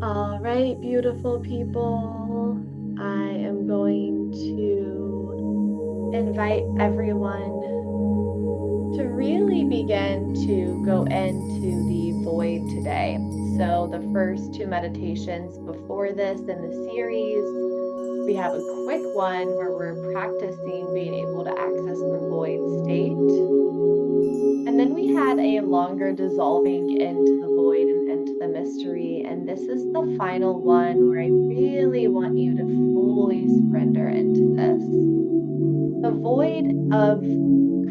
All right, beautiful people. I am going to invite everyone to really begin to go into the void today. So, the first two meditations before this in the series, we have a quick one where we're practicing being able to access the void state. And then we had a longer dissolving into the void and into the mystery. And this is the final one where I really want you to fully surrender into this. The void of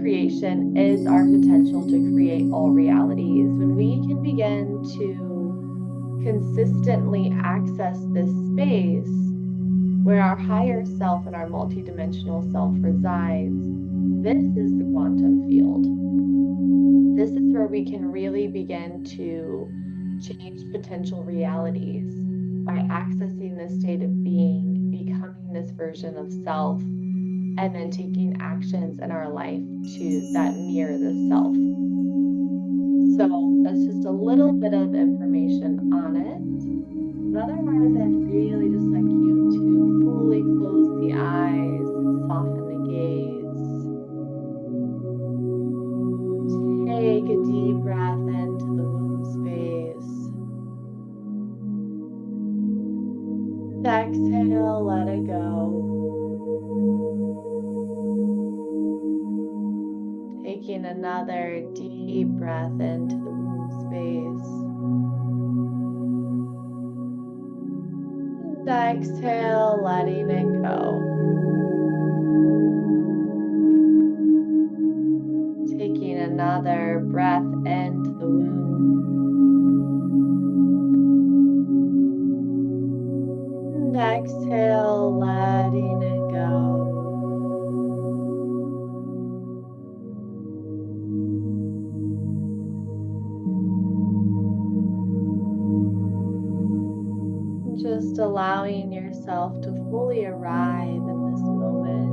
creation is our potential to create all realities. When we can begin to consistently access this space where our higher self and our multidimensional self resides, this is the quantum field. This is where we can really begin to change potential realities by accessing this state of being, becoming this version of self, and then taking actions in our life that mirror this self. So that's just a little bit of information on it. But otherwise, I'd really just like you to fully close the eyes, soften the gaze. Take a deep breath into the womb space. Exhale, let it go. Taking another deep breath into the womb space. And exhale, letting it go. Taking another breath into the womb. And exhale, letting it go. Just allowing yourself to fully arrive in this moment.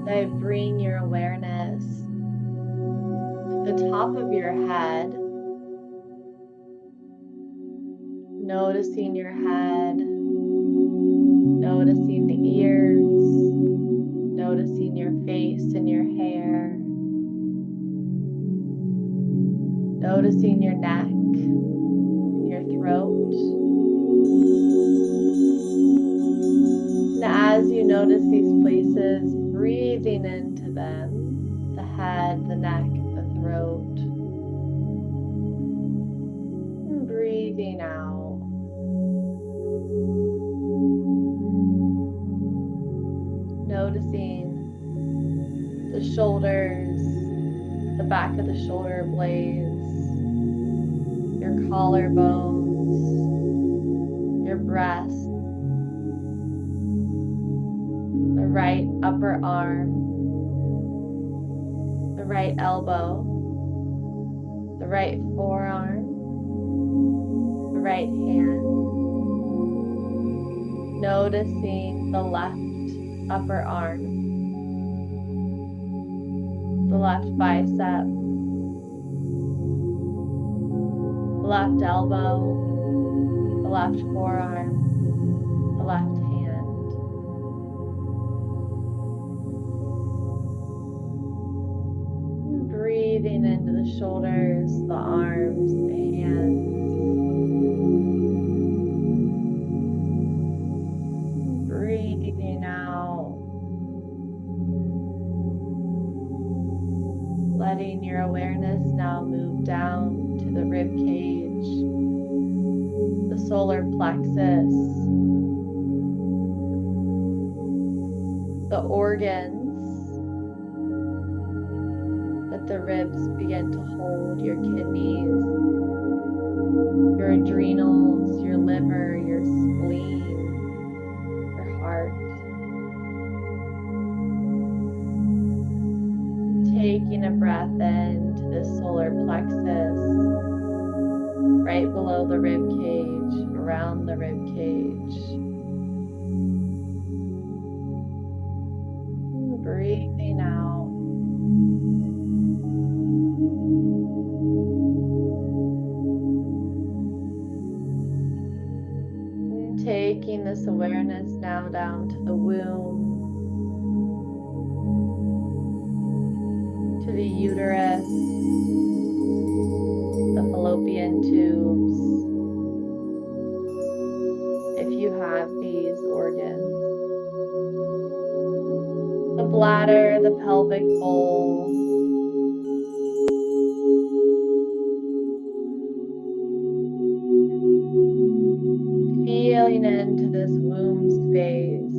I bring your awareness to the top of your head, noticing your head, noticing the ears, noticing your face and your hair, noticing your neck, your throat. And as you notice these places, breathing into them, the head, the neck, the throat, and breathing out. Noticing the shoulders, the back of the shoulder blades, your collarbones, your breast, the right upper arm, the right elbow, the right forearm, the right hand. Noticing the left upper arm, the left bicep, the left elbow, the left forearm, the left hand. Breathing into the shoulders, the arms, the hands. Breathing out. Letting your awareness now move down to the rib cage, the solar plexus, the organs that the ribs begin to hold, your kidneys, your adrenals, your liver, your spleen, your heart. Taking a breath into the solar plexus, right below the rib cage, around the rib cage. Breathing out. this awareness now down to the womb, to the uterus, the fallopian tubes, if you have these organs, the bladder, the pelvic bowl, feeling into this womb space,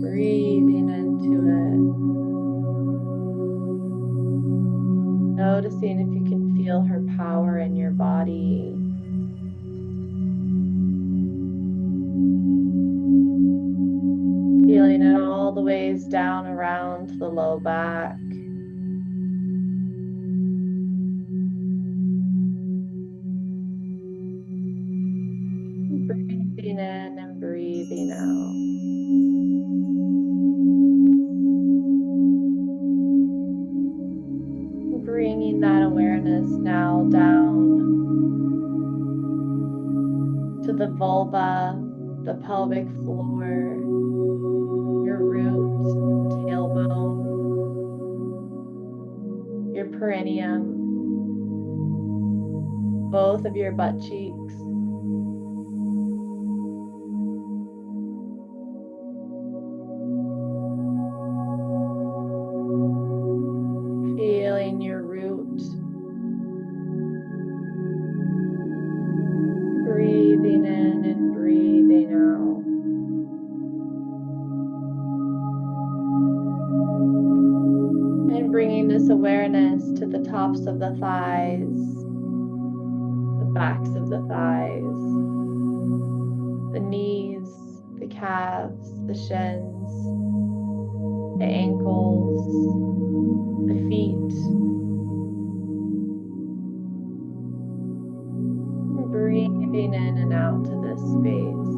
breathing into it, noticing if you can feel her power in your body. Feeling it all the ways down around to the low back. Breathing in and breathing out. Bringing that awareness now down to the vulva, the pelvic floor, your root, tailbone, your perineum, both of your butt cheeks. Feeling your root. Breathing in and breathing out. And bringing this awareness to the tops of the thighs, the backs of the thighs, the knees, the calves, the shins, the ankles, the feet. Breathing in and out to this space.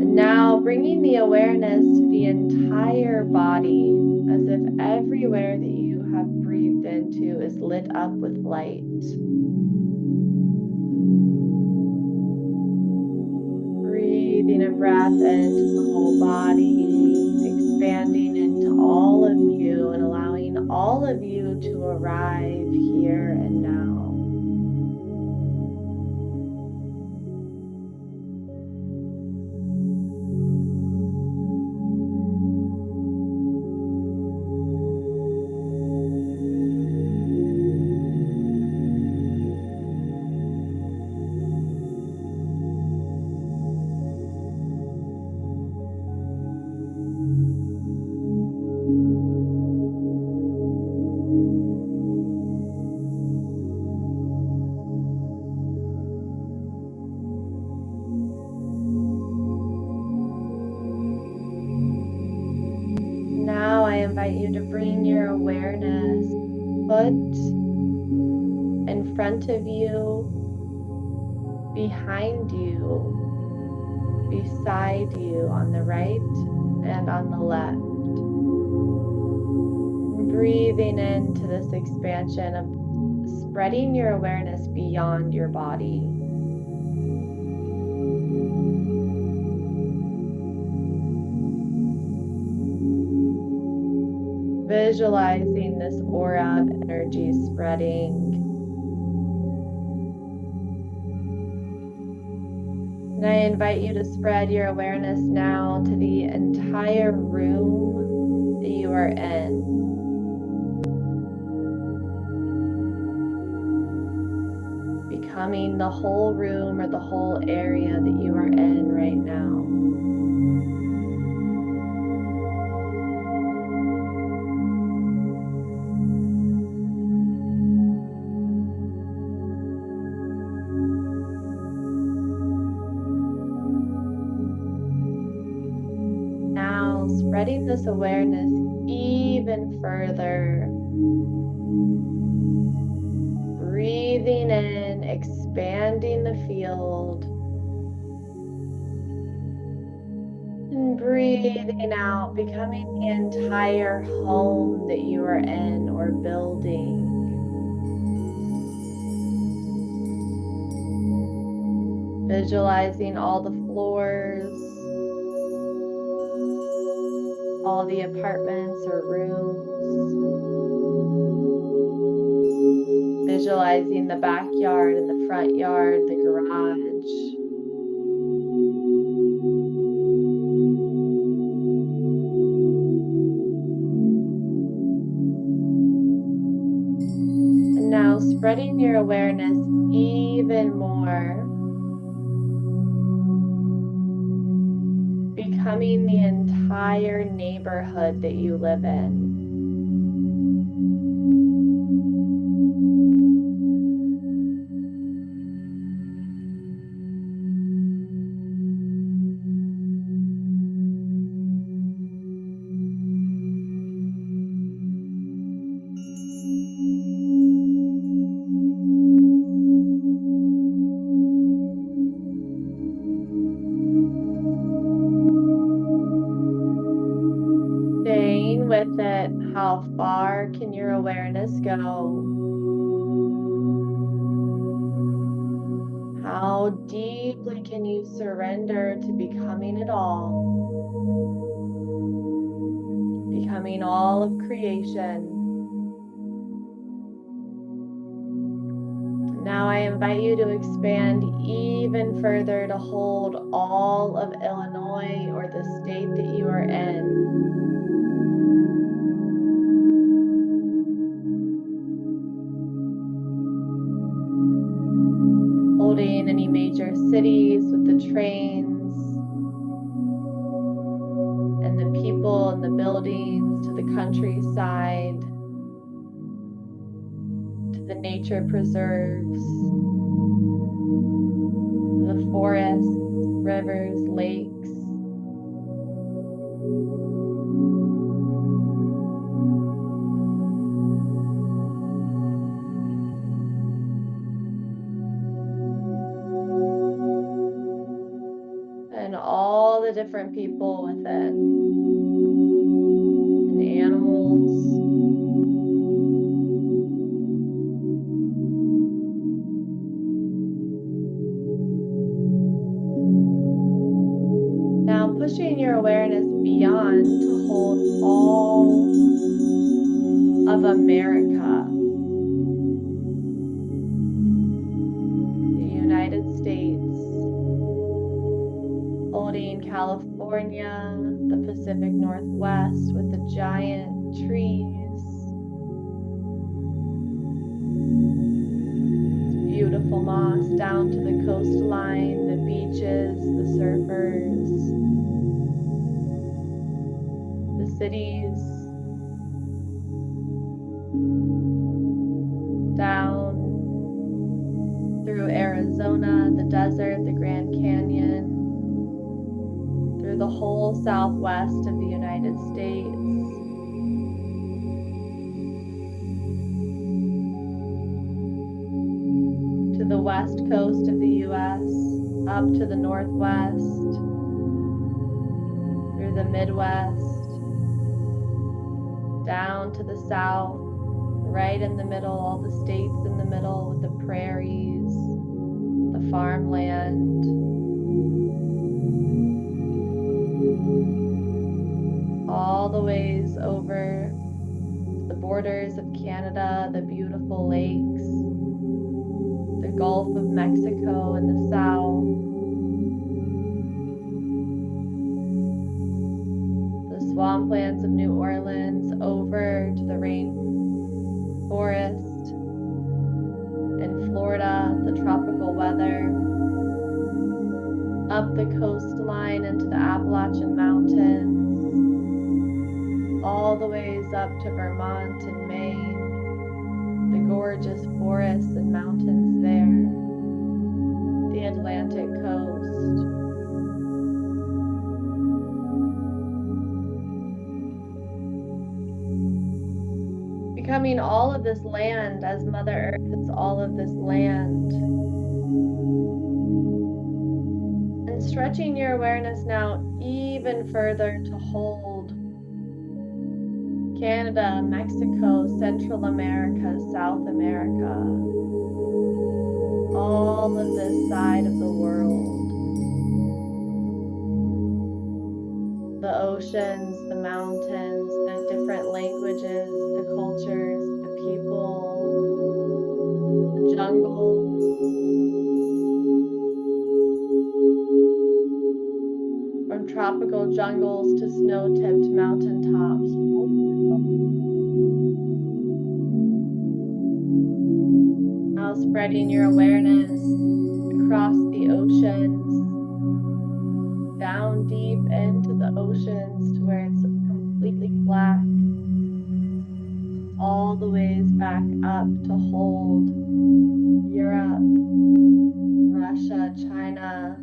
And now bringing the awareness to the entire body, as if everywhere that you have breathed into is lit up with light. Breathing a breath into the whole body, expanding into all of you and allowing all of you to arrive here and now. Now I invite you to bring your awareness foot in front of you, behind you, beside you, on the right and on the left. Breathing into this expansion of spreading your awareness beyond your body. Visualizing this aura of energy spreading. And I invite you to spread your awareness now to the entire room that you are in. Becoming the whole room or the whole area that you are in right now. Spreading this awareness even further. Breathing in, expanding the field. And breathing out, becoming the entire home that you are in or building. Visualizing all the floors, all the apartments or rooms. Visualizing the backyard and the front yard, the garage. And now spreading your awareness even more, becoming the entire neighborhood that you live in. Staying with it, how far can your awareness go? How deeply can you surrender to becoming it all? Becoming all of creation. Now I invite you to expand even further to hold all of Illinois or the state that you are in. Holding any major cities with the trains and the people and the buildings, to the countryside, to the nature preserves, to the forests, rivers, lakes. And all the different people within, and animals. Now pushing your awareness beyond to hold all of America, the United States, holding California, the Pacific Northwest with the giant trees, beautiful moss down to the coastline, the beaches, the surfers, the cities, down through Arizona, the desert, the Grand Canyon, through the whole southwest of the United States, to the west coast of the U.S., up to the northwest, through the Midwest, down to the south, right in the middle, all the states in the middle with the prairies, the farmland, all the ways over the borders of Canada, the beautiful lakes, the Gulf of Mexico in the south, the swamplands of New Orleans, over to the rainforest in Florida, the tropical weather, up the coastline into the Appalachian Mountains, all the ways up to Vermont and Maine, the gorgeous forests and mountains there, the Atlantic coast. Becoming all of this land as Mother Earth is all of this land. And And stretching your awareness now even further to hold Canada, Mexico, Central America, South America, all of this side of the world. The oceans, the mountains, the different languages, the cultures, the people, the jungle. From tropical jungles to snow-tipped mountaintops. Now spreading your awareness across the oceans, down deep into the oceans to where it's completely black, all the ways back up to hold Europe, Russia, China,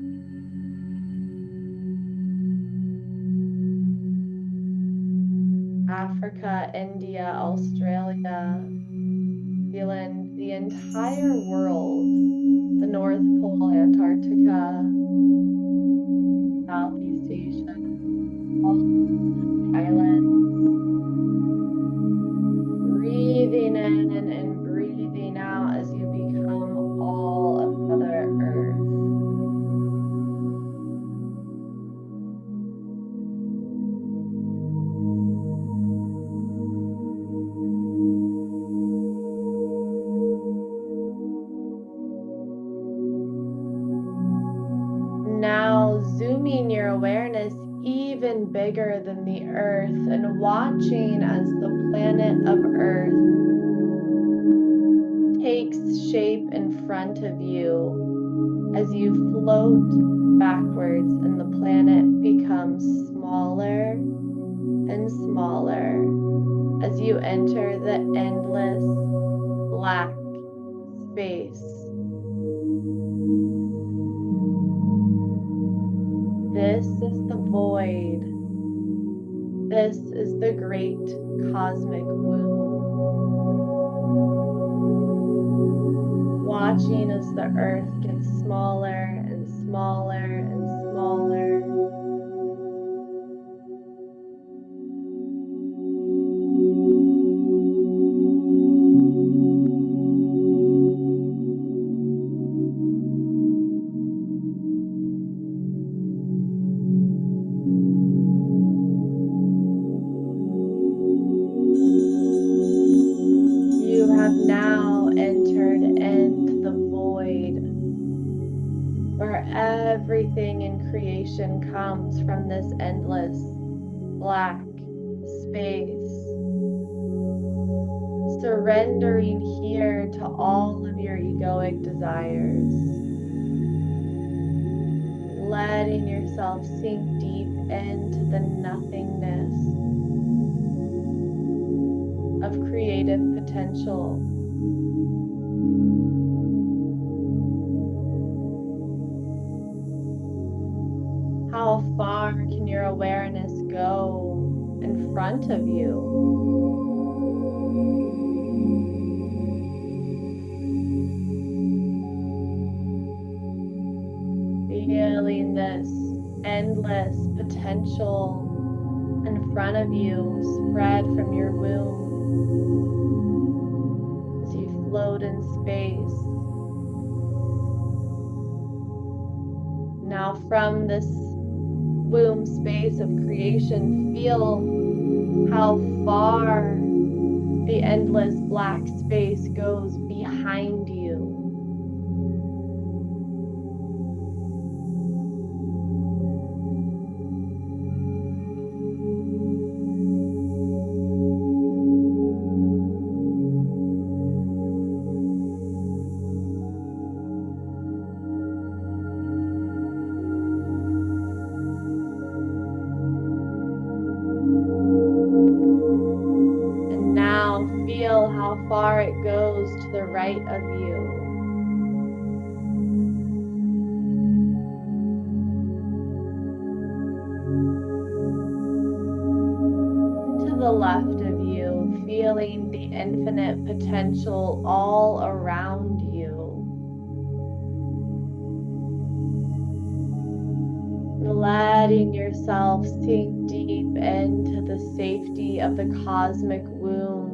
Africa, India, Australia, New Zealand, the entire world, the North Pole, Antarctica, Southeast Asia, all Thailand. Breathing in and breathing out as you become all of Mother Earth. Now zooming your awareness even bigger than the Earth and watching as the planet of Earth takes shape in front of you as you float backwards and the planet becomes smaller and smaller as you enter the endless black space. This is the void. This is the great cosmic womb. Watching as the earth gets smaller and smaller and smaller. You have now entered into the void, where everything in creation comes from this endless black space. Surrendering here to all of your egoic desires. Letting yourself sink deep into the nothingness of creative potential. How far can your awareness go in front of you? Feeling this endless potential in front of you spread from your womb as you float in space. Now from this womb space of creation, feel how far the endless black space goes behind you. Feel how far it goes to the right of you. To the left of you, feeling the infinite potential all around you. letting yourself sink deep into the safety of the cosmic womb,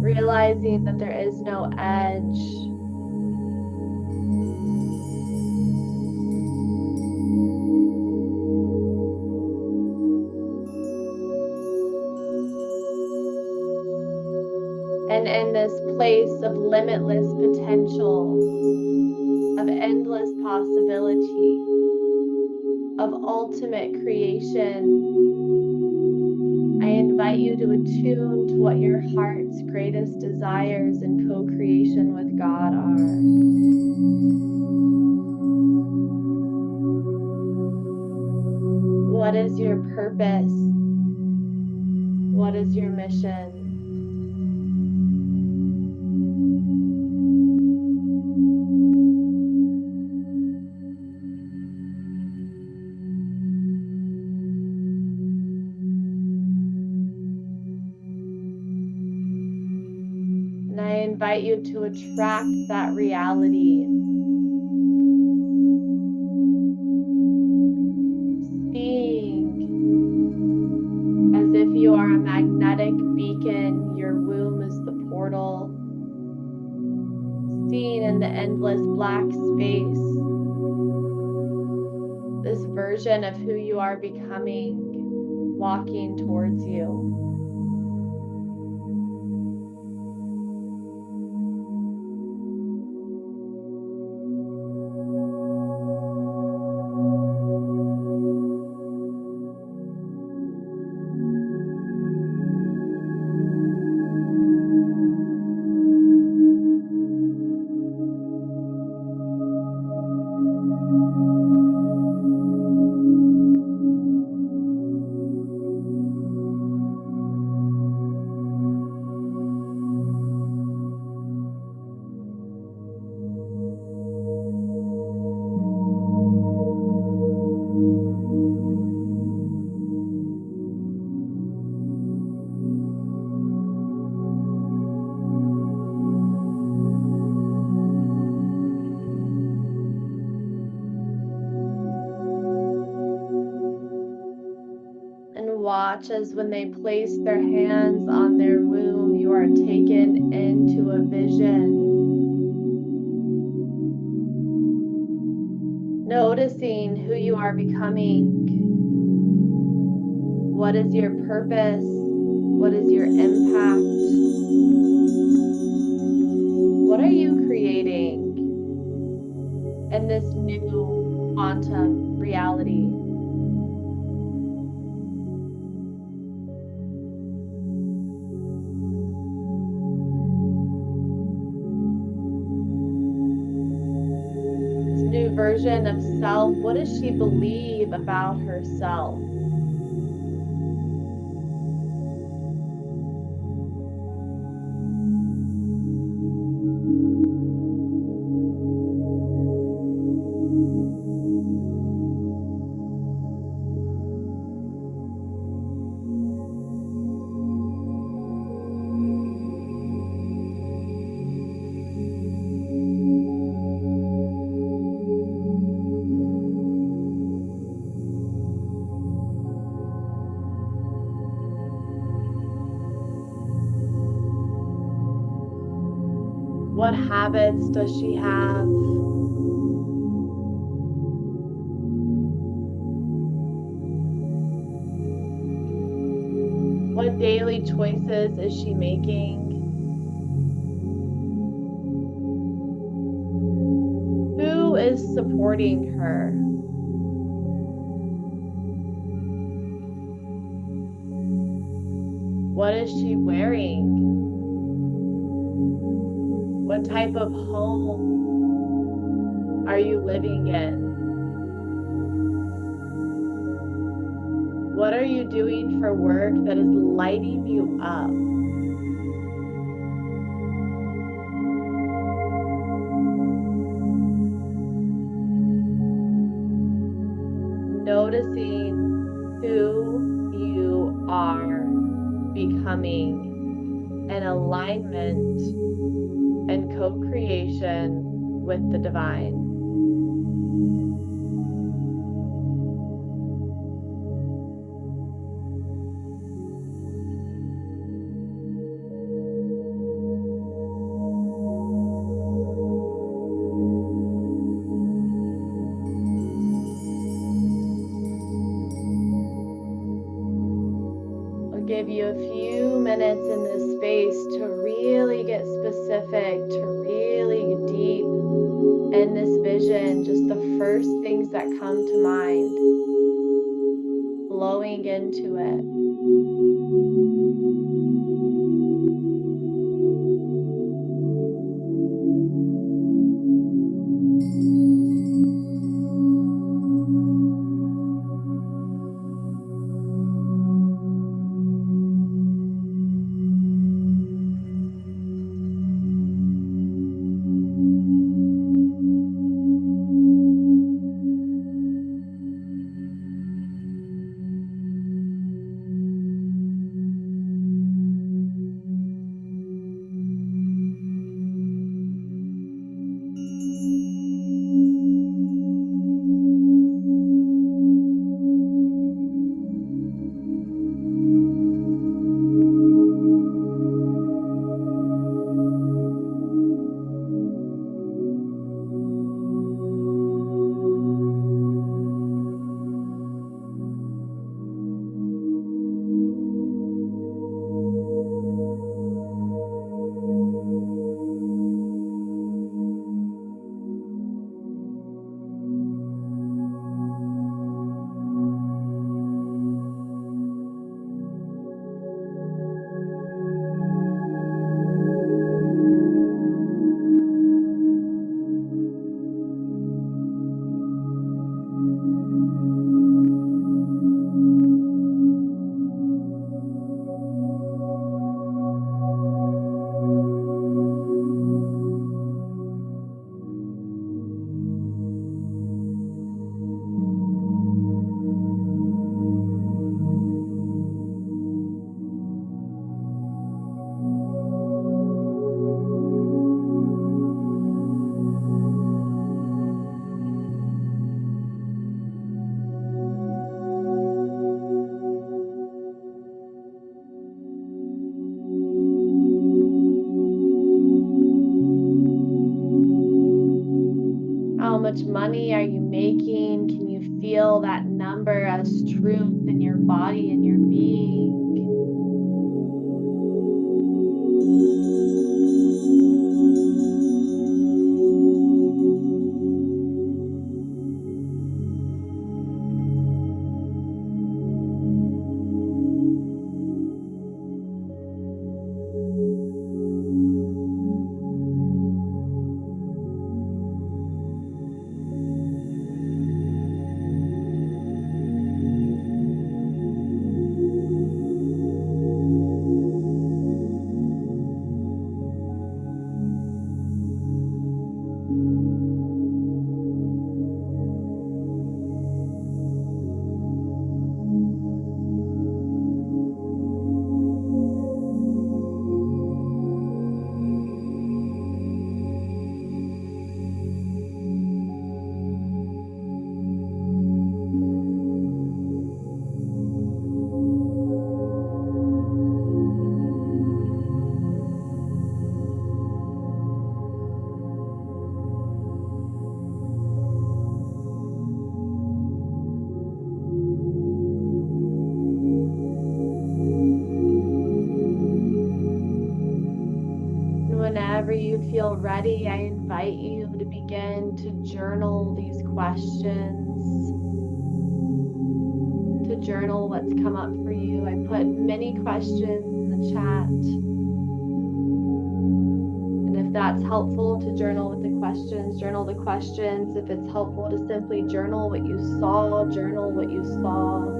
realizing that there is no edge. And in this place of limitless potential, of endless possibility, of ultimate creation, I invite you to attune to what your heart's greatest desires in co-creation with God are. What is your purpose? What is your mission? And I invite you to attract that reality. Seeing as if you are a magnetic beacon, your womb is the portal. Seeing in the endless black space, this version of who you are becoming, walking towards you. Watch as when they place their hands on their womb, you are taken into a vision. Noticing who you are becoming. What is your purpose? What is your impact? What are you creating in this new quantum reality? Version of self, what does she believe about herself? What habits does she have? What daily choices is she making? Who is supporting her? What is she wearing? What type of home are you living in? What are you doing for work that is lighting you up? Noticing who you are becoming in alignment and co-creation with the divine. I'll give you a few minutes in this space to really get specific, to really deep in this vision, just the first things that come to mind, flowing into it. How much money are you making? Can you feel that number as truth in your body and your being? Whenever you feel ready, I invite you to begin to journal these questions, to journal what's come up for you. I put many questions in the chat. And if that's helpful to journal with the questions, journal the questions. If it's helpful to simply journal what you saw, journal what you saw.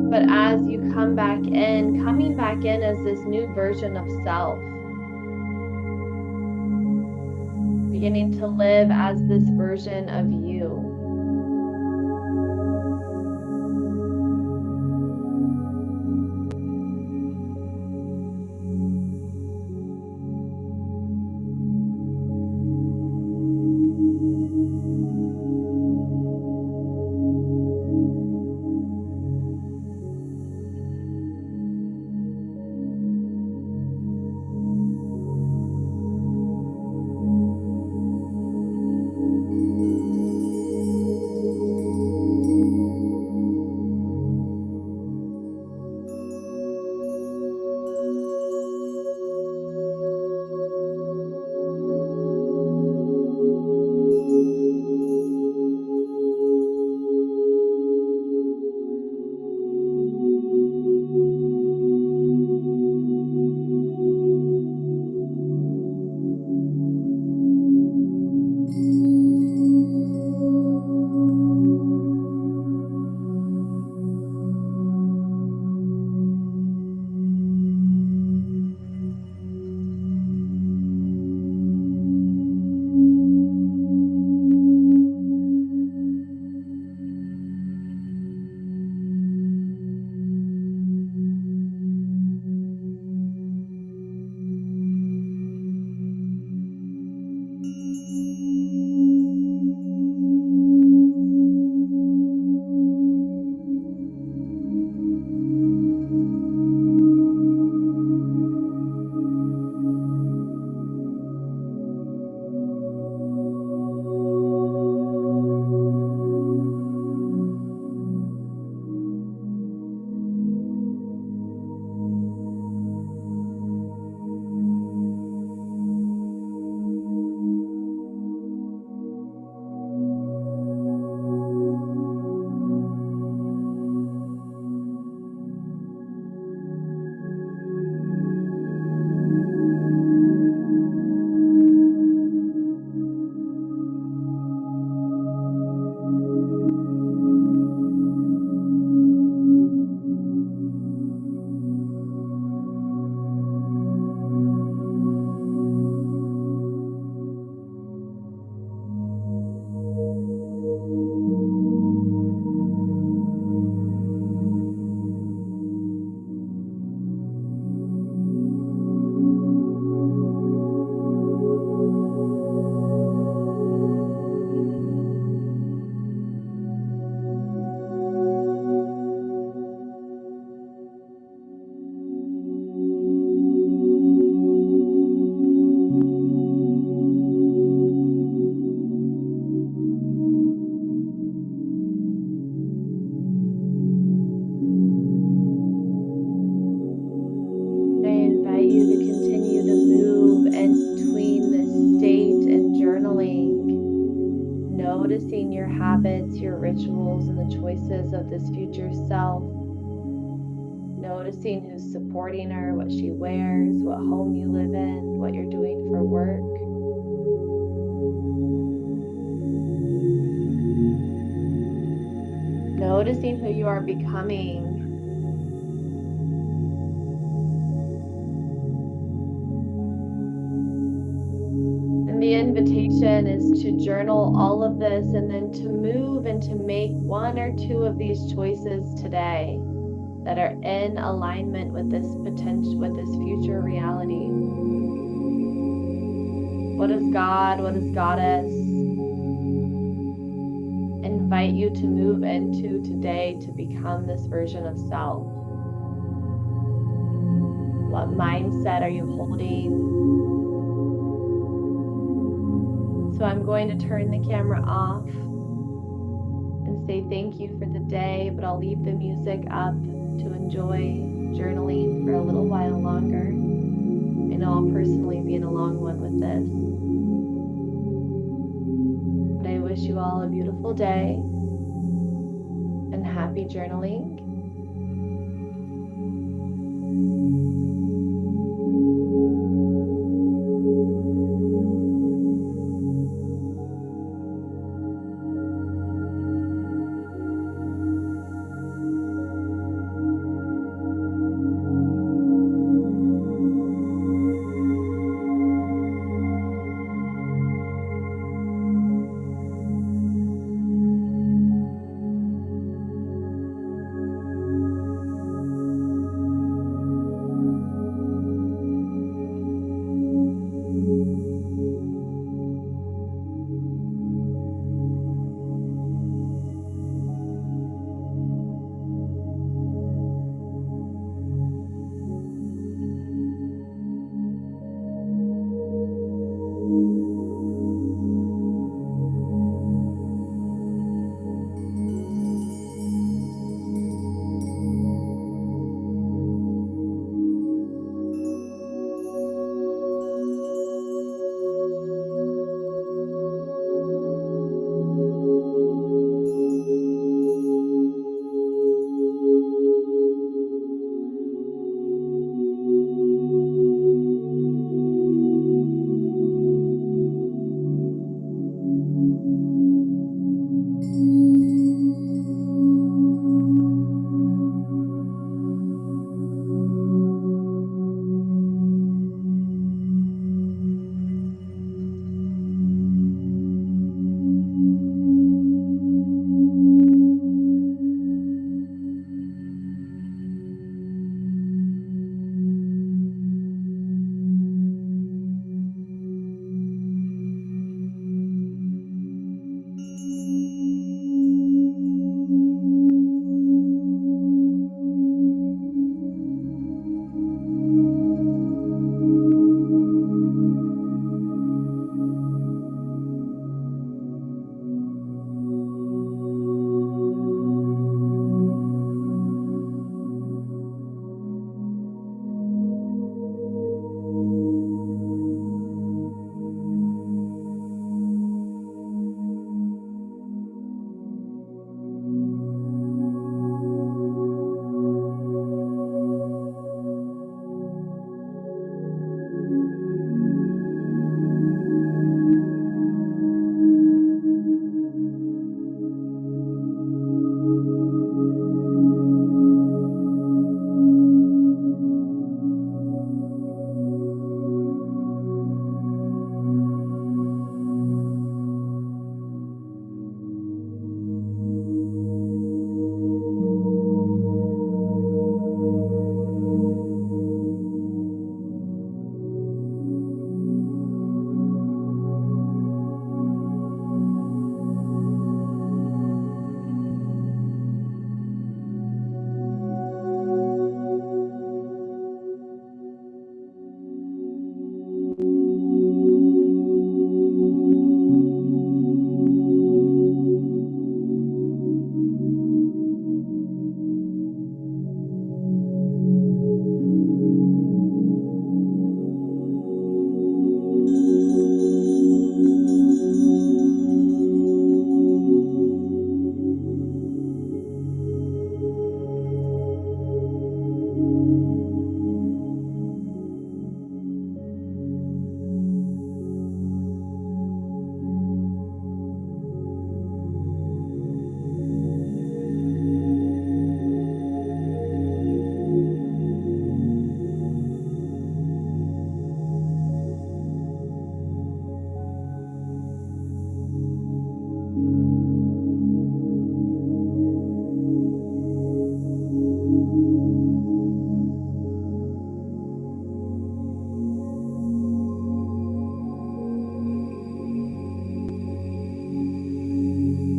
But as you come back in, coming back in as this new version of self, beginning to live as this version of you. and the choices of this future self. Noticing who's supporting her, what she wears, what home you live in, what you're doing for work. Noticing who you are becoming. And the invitation is to journal all of this and then to move and to make one or two of these choices today that are in alignment with this potential, with this future reality. What does God, what does Goddess invite you to move into today to become this version of self? What mindset are you holding? So I'm going to turn the camera off and say thank you for the day, but I'll leave the music up to enjoy journaling for a little while longer. I know I'll personally be in a long one with this. But I wish you all a beautiful day and happy journaling.